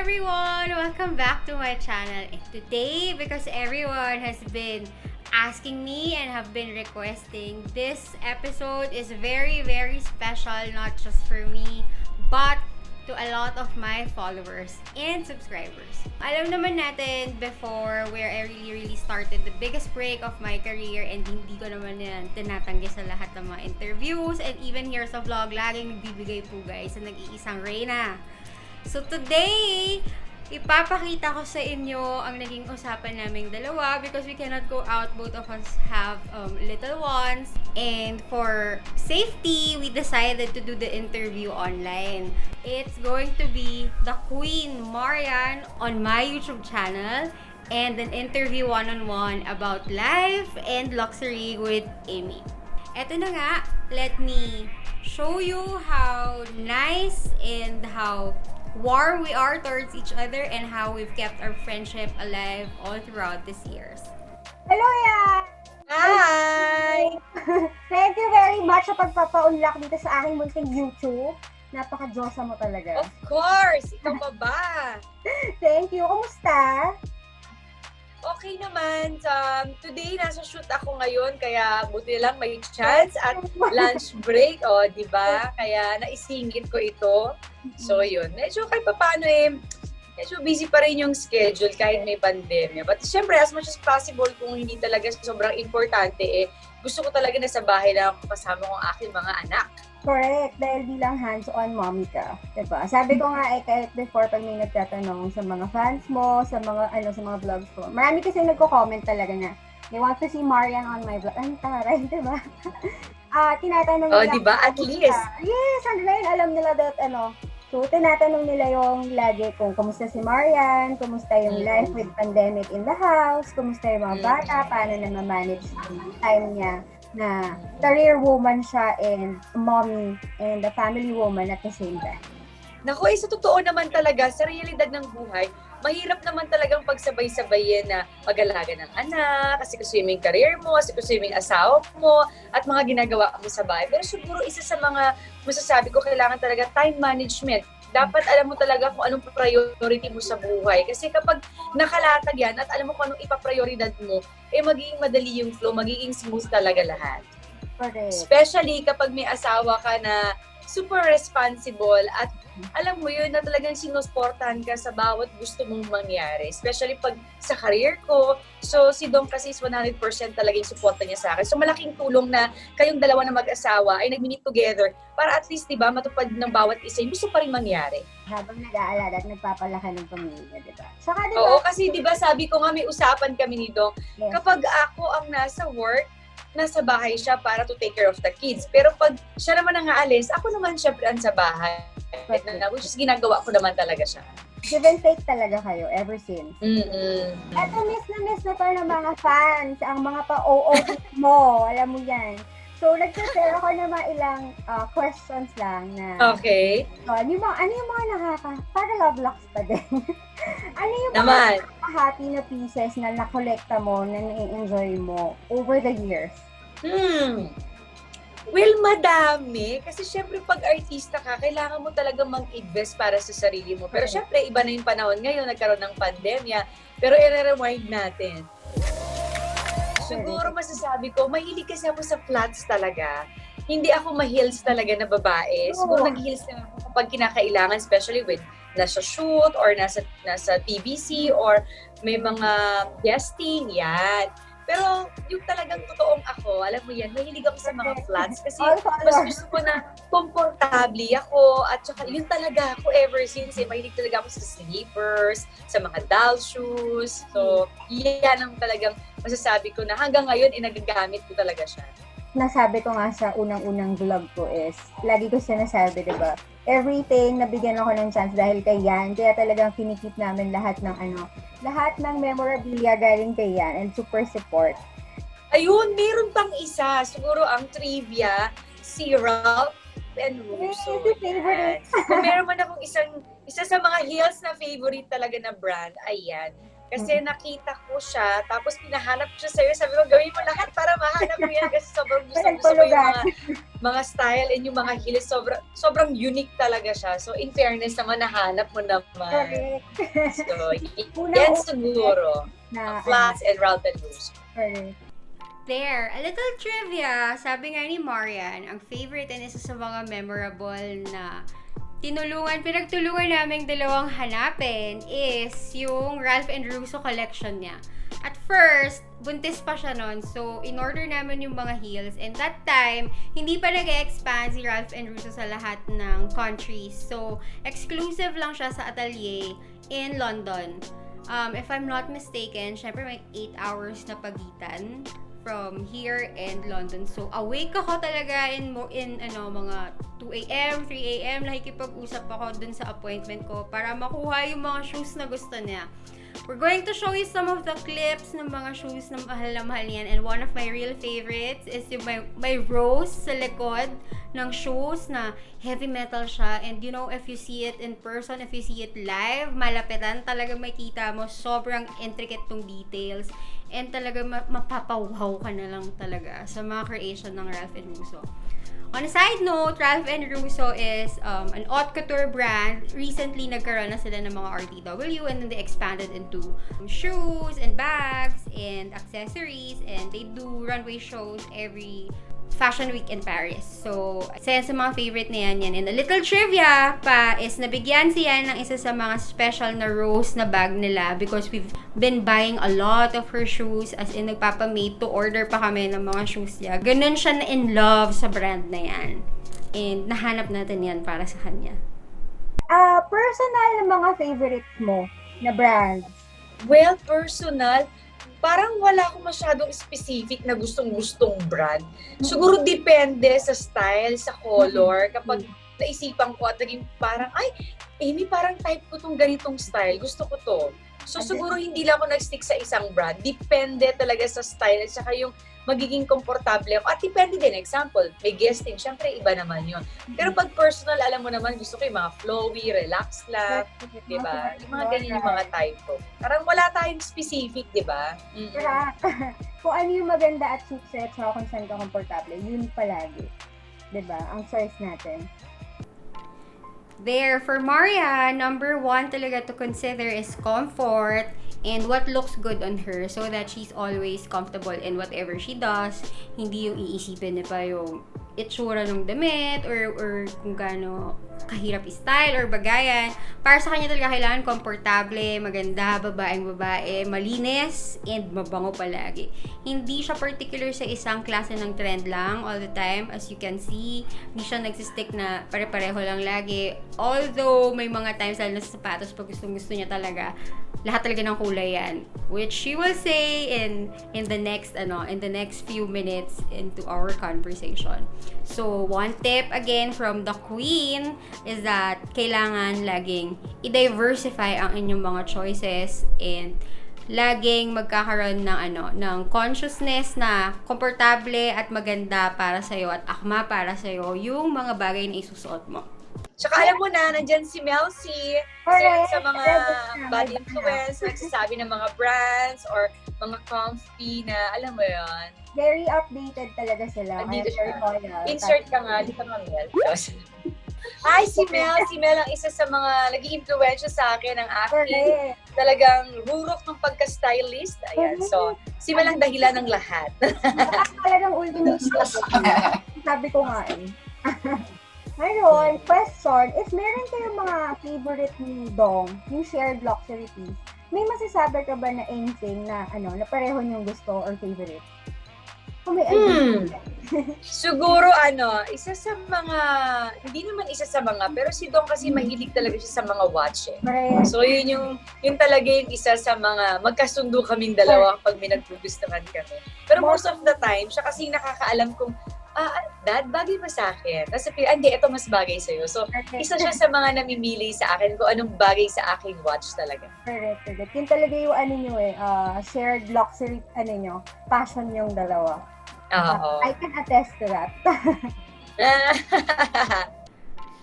everyone! Welcome back to my channel. And today, because everyone has been asking me and have been requesting, this episode is very, very special, not just for me, but to a lot of my followers and subscribers. Alam naman natin before where I really started the biggest break of my career, and hindi ko naman yan tinatanggi sa lahat ng mga interviews and even here sa vlog, laging nagbibigay po guys sa nag-iisang Reyna. So today, ipapakita ko sa inyo ang naging usapan naming dalawa because we cannot go out. Both of us have little ones. And for safety, we decided to do the interview online. It's going to be the Queen Marian on my YouTube channel and an interview one-on-one about life and luxury with Aimee. Eto na nga, let me show you how nice and how warm we are towards each other and how we've kept our friendship alive all throughout these years. Hello, Yan! Hi! Thank you very much sa pagpapaunlak dito sa aking munting YouTube. Napaka-Diyosa mo talaga. Of course! Ikaw pa ba? Thank you. Kumusta? Okay naman. Today, nasa shoot ako ngayon, kaya buti lang may chance at lunch break, di ba? Kaya naisingit ko ito. So, yun. Medyo kahit paano medyo busy pa rin yung schedule kahit may pandemya. But syempre, as much as possible, kung hindi talaga sobrang importante, gusto ko talaga na sa bahay lang ako kasama ko ang aking mga anak. Correct. Dahil bilang hands-on mommy ka. Diba? Sabi ko nga kahit before pag may nagtatanong sa mga fans mo, sa mga sa mga vlogs ko. Marami kasi nagko-comment talaga na they want to see Marian on my vlog. Ang taray, diba? Tinatanong nila. Diba? At least. Yes, na yun. Alam nila that So, tinatanong nila yung lagi kung kumusta si Marian, kumusta yung life with pandemic in the house, kumusta yung mga bata, paano na ma-manage yung time niya na career woman siya and mommy and a family woman at the same time. Naku, sa totoo naman talaga, sa realidad ng buhay, mahirap naman talagang pagsabay-sabayin na mag-alaga ng anak, kasi kusuming career mo, kasi kusuming asawa mo, at mga ginagawa mo sa bahay. Pero siguro isa sa mga masasabi ko, kailangan talaga time management. Dapat alam mo talaga kung anong priority mo sa buhay. Kasi kapag nakalatag yan at alam mo kung anong ipaprioridad mo, magiging madali yung flow, magiging smooth talaga lahat. Correct. Especially kapag may asawa ka na super responsible at alam mo yun na talagang sinusportahan ka sa bawat gusto mong mangyari. Especially pag sa career ko. So si Dong kasi is 100% talagang suporta niya sa akin. So malaking tulong na kayong dalawa na mag-asawa ay nag-meet together para at least diba matupad ng bawat isa yung gusto pa rin mangyari. Habang nag-aalala at nagpapalaki ng pamilya, diba? Saka diba? Oo, kasi diba sabi ko nga may usapan kami ni Dong. Yes. Kapag ako ang nasa work, nasa bahay siya para to take care of the kids. Pero pag siya naman ang aalis, ako naman syempre ang sa bahay. Which is ginagawa ko naman talaga siya. Give and take talaga kayo ever since. Eto, miss na to ng mga fans, ang mga pa-OO mo, alam mo yan. So, nag-share ako ng mga ilang questions lang na Okay. ano yung mga para LoveLuxe pa din. Ano yung Naman. mga happy na pieces na nakolekta mo, na na-enjoy mo over the years? Well, madami. Kasi syempre pag artista ka, kailangan mo talaga mag-invest para sa sarili mo. Pero syempre, iba na yung panahon ngayon, nagkaroon ng pandemya. Pero i-rewind natin. Siguro masasabi ko, mahilig kasi ako sa flats talaga. Hindi ako ma-heels talaga na babae. Siguro nag-heels na ako kapag kinakailangan, especially with nasa shoot or nasa TVC or may mga guesting, yan. Pero yung talagang totoong ako, alam mo yan, mahilig ako sa mga flats kasi mas gusto ko na komportable ako at saka yun talaga ako ever since. Mahilig talaga ako sa slippers, sa mga doll shoes. So, yan ang talagang masasabi ko na hanggang ngayon, nagagamit ko talaga siya. Nasabi ko nga sa unang-unang vlog ko is, lagi ko sinasabi, diba? Everything, nabigyan ako ng chance dahil kay Yan. Kaya talagang kinikip namin lahat ng memorabilia galing kay Yan and super support. Ayun, meron pang isa. Siguro ang trivia, si Ralph and Russo. Favorite. Kung meron man akong isa sa mga heels na favorite talaga na brand, ayan. Kasi nakita ko siya, tapos pinahanap ko siya sa'yo. Sabi ko, gawin mo lahat para mahanap mo yan kasi sobrang gusto ko yung mga style and yung mga heels. Sobrang unique talaga siya. So, in fairness naman, nahanap mo naman. Correct. So, yan siguro. Flats and LoveLuxe. Correct. There, a little trivia. Sabi nga ni Marian, ang favorite and isa sa mga memorable na pinagtulungan naming dalawang hanapin is yung Ralph and Russo collection niya. At first, buntis pa siya nun. So, in-order namin yung mga heels. And that time, hindi pa nag-expand si Ralph and Russo sa lahat ng countries. So, exclusive lang siya sa atelier in London. If I'm not mistaken, syempre may 8 hours na pagitan from here and London. So, awake ako talaga in mga 2 a.m., 3 a.m. Nakikipag-usap ako dun sa appointment ko para makuha yung mga shoes na gusto niya. We're going to show you some of the clips ng mga shoes na mahal yan. And one of my real favorites is yung may rose sa likod ng shoes na heavy metal siya. And you know, if you see it in person, if you see it live, malapitan, talaga makita mo sobrang intricate tong details. And talaga mapapawaw ka na lang talaga sa mga creation ng Ralph and Russo. On a side note, Ralph and Russo is an haute couture brand. Recently, nagkaroon na sila ng mga RTW and then they expanded into shoes and bags and accessories, and they do runway shows every Fashion Week in Paris. So, isa sa mga favorite na yan. And a little trivia pa is nabigyan siya ng isa sa mga special na rose na bag nila because we've been buying a lot of her shoes, as in nagpapamade to order pa kami ng mga shoes niya. Ganun siya na in love sa brand na yan. And nahanap natin yan para sa kanya. Personal na mga favorite mo na brands? Well, personal, parang wala akong masyadong specific na gustong-gustong brand. Siguro depende sa style, sa color. Kapag naisipan ko at naging parang, ay, Aimee, parang type ko tong ganitong style. Gusto ko to. So siguro hindi lang ako nag-stick sa isang brand. Depende talaga sa style at saka yung magiging komportable ako. At depende din, example, may guesting, syempre iba naman yun. Pero pag personal, alam mo naman, gusto ko yung mga flowy, relax lang, di ba? Yung mga ganyan yung mga type ko. Parang wala tayong specific, di ba? Kung ano yung maganda at suit set, saka kung saan ka komportable, yun palagi. Di ba? Ang choice natin. There, for Maria, number 1 talaga to consider is comfort and what looks good on her so that she's always comfortable in whatever she does. Hindi yung iisipin na pa yung itsura ng damit or kung gaano kahirap style or bagayan. Para sa kanya talaga kailangan komportable, maganda, babae, malinis, and mabango palagi. Hindi siya particular sa isang klase ng trend lang all the time. As you can see, hindi siya nagsistick na pare-pareho lang lagi. Although, may mga times lalo sa sapatos pag gusto niya talaga, lahat talaga ng kulay yan. Which she will say in the next few minutes into our conversation. So, one tip again from the Queen is that kailangan laging i-diversify ang inyong mga choices and laging magkakaroon ng consciousness na komportable at maganda para sa'yo at akma para sa'yo yung mga bagay na isusuot mo. Tsaka alam mo na, nandyan si Melcy, sa mga bad influence, nagsasabi ng mga brands or mga comfy na, alam mo yun. Very updated talaga sila. Andito siya. Insert ka nga, dito nga, Mel. Hi, si Mel. Si Mel ang isa sa mga nag-i-influensya sa akin ng aking talagang rurok ng pagka-stylist. Ayan, so, si Mel ang dahilan ng lahat. Talagang ultimate. Sabi ko nga eh. Ngayon, question, if meron kayong mga favorite ni Dong, yung shared luxury piece, may masasabi ka ba na anything na na pareho niyong gusto or favorite? Kung may Siguro isa sa mga, hindi naman isa sa mga, pero si Dong kasi mahilig talaga siya sa mga watch eh. So yun talaga yung isa sa mga, magkasundo kaming dalawa pag may nagpugustuhan kami. Pero most of the time, siya kasi nakakaalam kung, Dad, bagay ba sa akin? Tapos hindi, ito mas bagay sa'yo. So, isa siya sa mga namimili sa akin kung anong bagay sa aking watch talaga. Correct. Yun talaga yung shared luxury, passion yung dalawa. I can attest to that.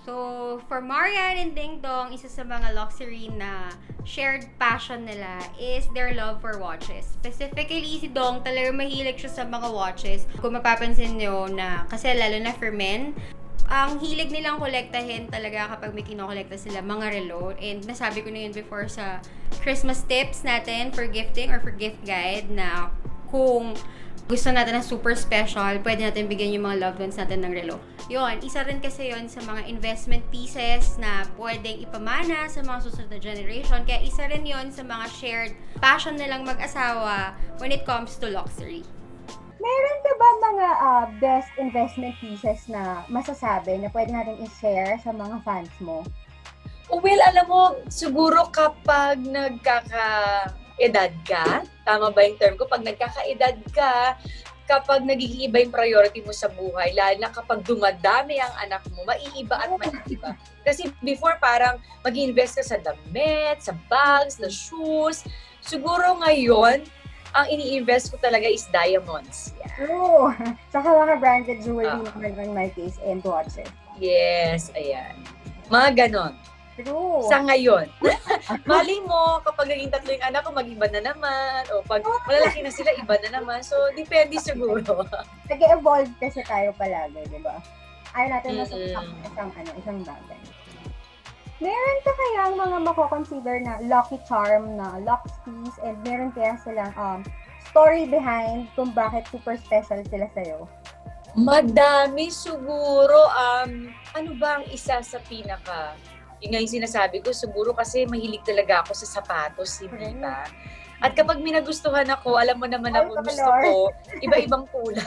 So, for Marian and Ding Dong, isa sa mga luxury na shared passion nila is their love for watches. Specifically, si Dong talaga mahilig siya sa mga watches. Kung mapapansin nyo na, kasi lalo na for men, ang hilig nilang kolektahin talaga kapag may kinokolekta sila, mga relo. And nasabi ko na yun before sa Christmas tips natin for gifting or for gift guide na kung gusto natin na super special, pwede natin bigyan yung mga loved ones natin ng relo. Yun, isa rin kasi yun sa mga investment pieces na pwedeng ipamana sa mga susunod na generation. Kaya isa rin yun sa mga shared passion nilang mag-asawa when it comes to luxury. Meron ka ba mga best investment pieces na masasabi na pwede natin i-share sa mga fans mo? Well, alam mo, siguro kapag nagkaka-edad ka, tama ba yung term ko? Pag nagkaka-edad ka, kapag nagiging iba yung priority mo sa buhay, lalo na kapag dumadami ang anak mo, maiiba at maiiba. Kasi before parang mag-invest ka sa damit, sa bags, sa shoes. Siguro ngayon, ang ini-invest ko talaga is diamonds. Yeah. True. Saka mga branded jewelry naman in my case and watches. Yes, ayan. Mga ganon. True. Sa ngayon. Mali mo, kapag naging tatlo yung anak ko, mag-iba na naman. O pag malalaki na sila, iba na naman. So, depende siguro. Nag-evolve kasi tayo palagi, di ba? Ayaw natin isang bagay. Meron ka kayang mga mako-consider na lucky charm na Lux piece and meron kaya silang story behind kung bakit super special sila sa'yo? Madami siguro. Ano ba ang isa sa pinaka? Yung nga yung sinasabi ko, siguro kasi mahilig talaga ako sa sapatos, hindi ba? At kapag may nagustuhan ako, alam mo naman ako, gusto ko, iba-ibang kulay.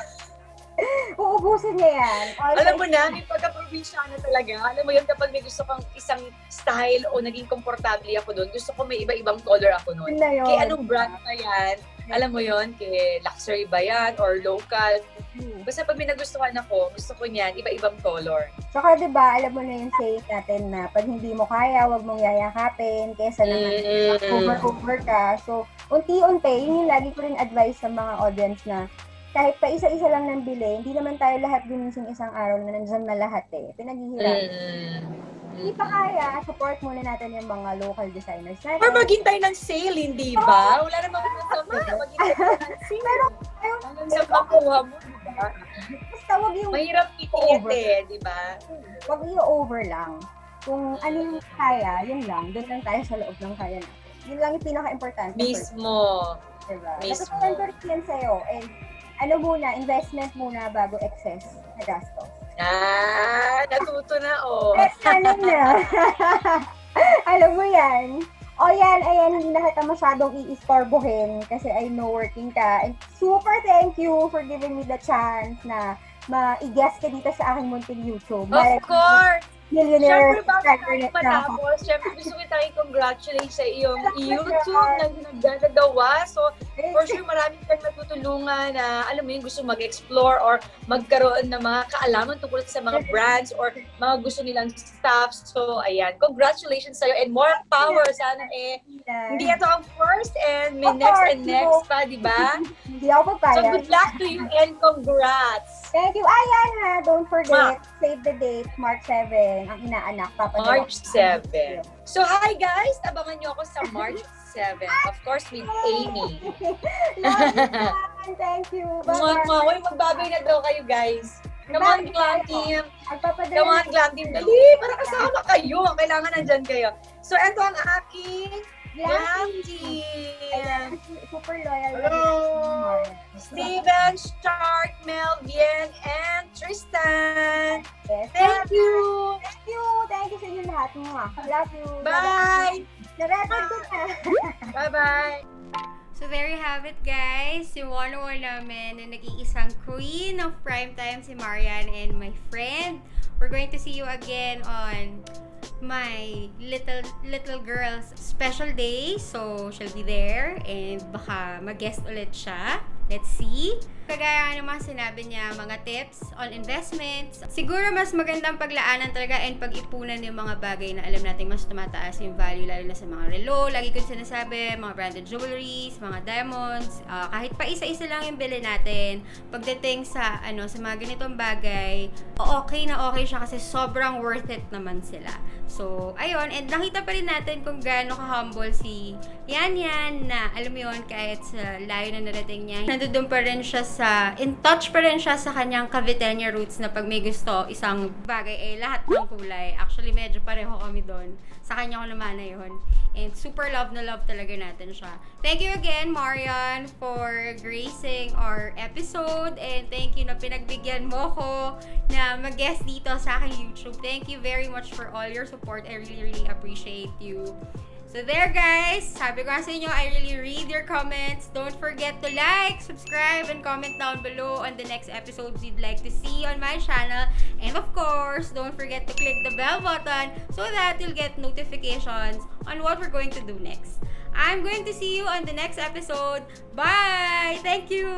Uubusin niya yan. Alam mo na, may pagka-probinsyana talaga. Alam mo yun, kapag may gusto kang isang style o naging komportable ako doon, gusto ko may iba-ibang color ako doon. Kaya anong brand pa yan? Alam mo yun, kay luxury ba yan or local? Basta pag may nagustuhan ako, gusto ko niyan, iba-ibang color. Saka diba, alam mo na yung saying natin na pag hindi mo kaya, wag mong yayakapin, kesa naman over ka. So, unti-unti, yun yung lagi ko rin advice sa mga audience na kahit pa isa-isa lang ng bili, hindi naman tayo lahat gumising isang araw na nandyan na lahat eh. Pinaghihirap. Hindi pa kaya, support muna natin yung mga local designers natin. Or maghintay ng sale, hindi ba? Wala namang masama. Maghintay ng sale. Pero, hanggang sa makuha mo, di ba? basta wag yung Mahirap itiit eh, di ba? wag i-over lang. Kung ano yung kaya, yun lang. Doon lang tayo sa loob ng kaya natin. Yun lang yung pinaka-importante. Mismo. Diba? Mismo. Natutunan ko rin yan sa'yo. And ano muna, investment muna bago excess na gastos. Natuto na, oh. Ano na? Alam mo yan. O yan, ayan, hindi na kita masyadong i-istorbohin kasi I know working ka. And super thank you for giving me the chance na ma-i-guest ka dito sa aking munting YouTube. Of course! Millionaire Siyempre, bago Internet tayo na ako. matapos, siyempre gusto kita i-congratulate sa iyong YouTube na nagdadagawa. So, for sure, marami kang natutulungan na, alam mo yun, gusto mag-explore or magkaroon ng mga kaalaman tungkol sa mga brands or mga gusto nilang staffs. So, ayan, congratulations sa'yo and more power. Sana hindi ito ang first and may next and next pa, di ba? Hindi ako papayag. So, good luck to you and congrats! Thank you. Ayan ha, don't forget, save the date, March 7, ang inaanak. March 7. So, hi guys! Abangan nyo ako sa March 7. Of course, with Aimee. Love you, thank you. Uy, magbabay na daw kayo guys. Come on, Glam Team! Magpapadala. Come on, Glam Team! Dali! Para kasama kayo! Kailangan nandyan kayo. So, ito ang aking Glam Team! Super loyal. Hello! Steven, Shark, Mel, Bien, and Tristan! Yes. Thank you! Thank you! Thank you sa inyo lahat. Love you. Bye! Na-record ko na. Bye-bye! So there you have it guys, yung one-on-one namin na nag-iisang queen of primetime si Marian and my friend. We're going to see you again on my little girl's special day. So she'll be there and baka mag-guest ulit siya. Let's see. Kagaya nga naman sinabi niya, mga tips on investments. Siguro mas magandang paglaanan talaga and pag-ipunan yung mga bagay na alam natin mas tumataas yung value, lalo na sa mga relo. Lagi ko sinasabi, mga branded jewelries, mga diamonds, kahit pa isa-isa lang yung bilhin natin. Pagdating sa sa mga ganitong bagay, okay na okay siya kasi sobrang worth it naman sila. So, ayun, and nakita pa rin natin kung gaano ka-humble si Yan na alam mo yun, kahit sa layo na narating niya, nandoon pa rin siya in touch pa rin siya sa kanyang Caviteña roots na pag may gusto, isang bagay lahat ng kulay. Actually, medyo pareho kami doon. Sa kanya ko naman na yun. And super love na love talaga natin siya. Thank you again, Marian, for gracing our episode. And thank you na pinagbigyan mo ko na mag-guest dito sa aking YouTube. Thank you very much for all your support. I really, really appreciate you. So there guys, sabi ko sa inyo, I really read your comments. Don't forget to like, subscribe, and comment down below on the next episodes you'd like to see on my channel. And of course, don't forget to click the bell button so that you'll get notifications on what we're going to do next. I'm going to see you on the next episode. Bye! Thank you!